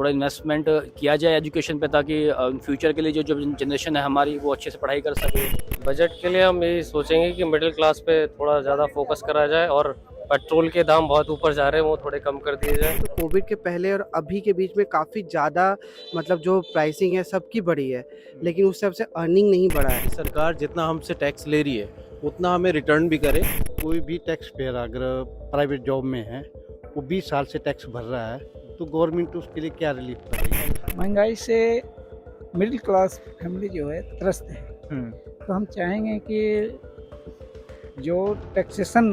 थोड़ा इन्वेस्टमेंट किया जाए एजुकेशन पे, ताकि फ्यूचर के लिए जो जो जनरेशन है हमारी वो अच्छे से पढ़ाई कर सके। बजट के लिए हम यही सोचेंगे कि मिडिल क्लास पे थोड़ा ज़्यादा फोकस करा जाए और पेट्रोल के दाम बहुत ऊपर जा रहे हैं वो थोड़े कम कर दिए जाए। तो कोविड के पहले और अभी के बीच में काफ़ी ज़्यादा मतलब जो प्राइसिंग है सबकी बढ़ी है, लेकिन उस हिसाब से अर्निंग नहीं बढ़ा है। सरकार जितना हमसे टैक्स ले रही है उतना हमें रिटर्न भी करे। कोई भी टैक्स पेयर अगर प्राइवेट जॉब में है वो 20 साल से टैक्स भर रहा है तो गवर्नमेंट उसके लिए क्या रिलीफ कर रही है। महंगाई से मिडिल क्लास फैमिली जो है त्रस्त है। तो हम चाहेंगे कि जो टैक्सेशन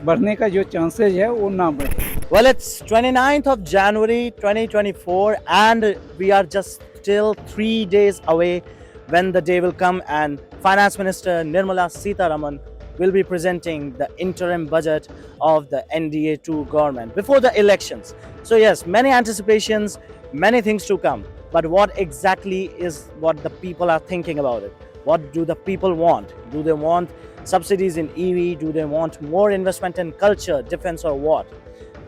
बढ़ने का जो चांसेस है वो ना बढ़े। Well, it's 29th of January 2024 and we are just still 3 days away when the day will come and Finance Minister Nirmala Sitharaman will be presenting the interim budget of the NDA-2 government before the elections. So yes, many anticipations, many things to come. But what exactly is what the people are thinking about it? What do the people want? Do they want subsidies in EV? Do they want more investment in culture, defense or what?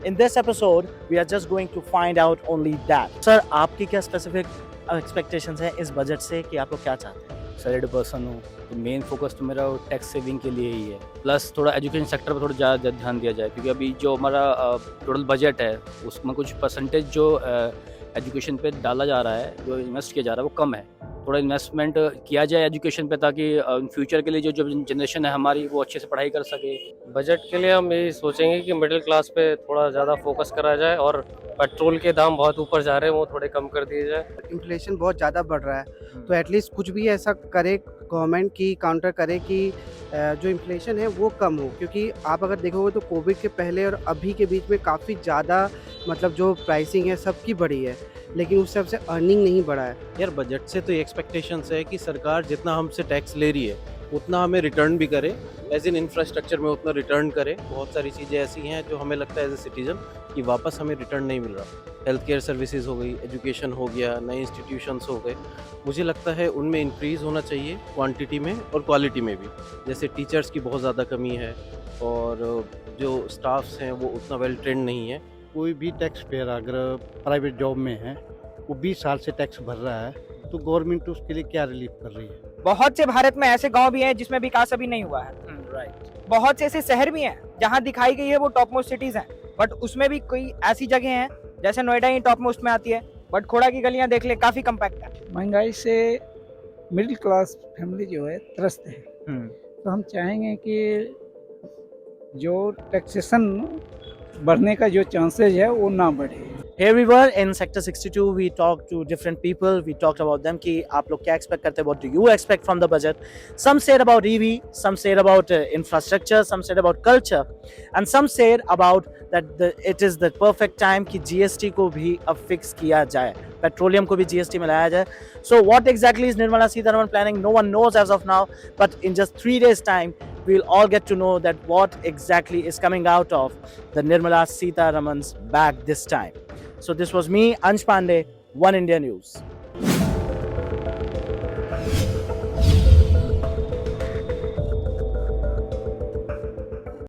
In this episode, we are just going to find out only that. Sir, आपकी क्या specific expectations हैं इस budget से कि आप लोग क्या चाहते हैं? सैलरीड पर्सन हूँ तो मेन फोकस तो मेरा टैक्स सेविंग के लिए ही है, प्लस थोड़ा एजुकेशन सेक्टर पर थोड़ा ज़्यादा ध्यान दिया जाए, क्योंकि अभी जो हमारा टोटल बजट है उसमें कुछ परसेंटेज जो एजुकेशन पे डाला जा रहा है, जो इन्वेस्ट किया जा रहा है वो कम है। थोड़ा इन्वेस्टमेंट किया जाए एजुकेशन पे, ताकि फ्यूचर के लिए जो जो जनरेशन है हमारी वो अच्छे से पढ़ाई कर सके। बजट के लिए हम यही सोचेंगे कि मिडिल क्लास पे थोड़ा ज़्यादा फोकस करा जाए और पेट्रोल के दाम बहुत ऊपर जा रहे हैं वो थोड़े कम कर दिए जाए। इन्फ्लेशन बहुत ज़्यादा बढ़ रहा है, तो एटलीस्ट कुछ भी ऐसा करे गवर्नमेंट की काउंटर करे कि जो इन्फ्लेशन है वो कम हो, क्योंकि आप अगर देखोगे तो कोविड के पहले और अभी के बीच में काफ़ी ज़्यादा मतलब जो प्राइसिंग है सबकी बढ़ी है, लेकिन उस हिसाब से अर्निंग नहीं बढ़ा है। यार बजट से तो ये एक्सपेक्टेशंस है कि सरकार जितना हमसे टैक्स ले रही है उतना हमें रिटर्न भी करे, एज इन इंफ्रास्ट्रक्चर में उतना रिटर्न करे। बहुत सारी चीज़ें ऐसी हैं जो हमें लगता है एज ए सिटीजन कि वापस हमें रिटर्न नहीं मिल रहा। हेल्थ केयर सर्विसेज हो गई, एजुकेशन हो गया, नए इंस्टीट्यूशंस हो गए, मुझे लगता है उनमें इंक्रीज़ होना चाहिए क्वांटिटी में और क्वालिटी में भी। जैसे टीचर्स की बहुत ज़्यादा कमी है और जो स्टाफ्स हैं वो उतना वेल ट्रेंड नहीं है। कोई भी टैक्स पेयर अगर प्राइवेट जॉब में है वो 20 साल से टैक्स भर रहा है तो गवर्नमेंट उसके लिए क्या रिलीफ कर रही है। बहुत से भारत में ऐसे गांव भी हैं जिसमें विकास अभी नहीं हुआ है। Right. बहुत से ऐसे शहर भी हैं जहां दिखाई गई है वो टॉप मोस्ट सिटीज हैं, बट उसमें भी कोई ऐसी जगह हैं जैसे नोएडा ही टॉप मोस्ट में आती है, बट खोड़ा की गलियां देख ले काफी कम्पैक्ट है। महंगाई से मिडिल क्लास फैमिली जो है त्रस्त है। तो हम चाहेंगे कि जो टैक्सेशन बढ़ने का जो चांसेस है वो ना बढ़े। Here we were in Sector 62. We talked to different people. We talked about them कि आप लोग क्या expect करते हैं? What do you expect from the budget? Some said about EV, some said about infrastructure, some said about culture, and some said about that it is the perfect time कि GST को भी अब fix किया जाए, petroleum को भी GST में लाया जाए। So what exactly is Nirmala Sitharaman planning? No one knows as of now, but in just 3 days time, we'll all get to know that what exactly is coming out of the Nirmala Sitharaman's bag this time. So this was me, Ansh Pandey, One India News.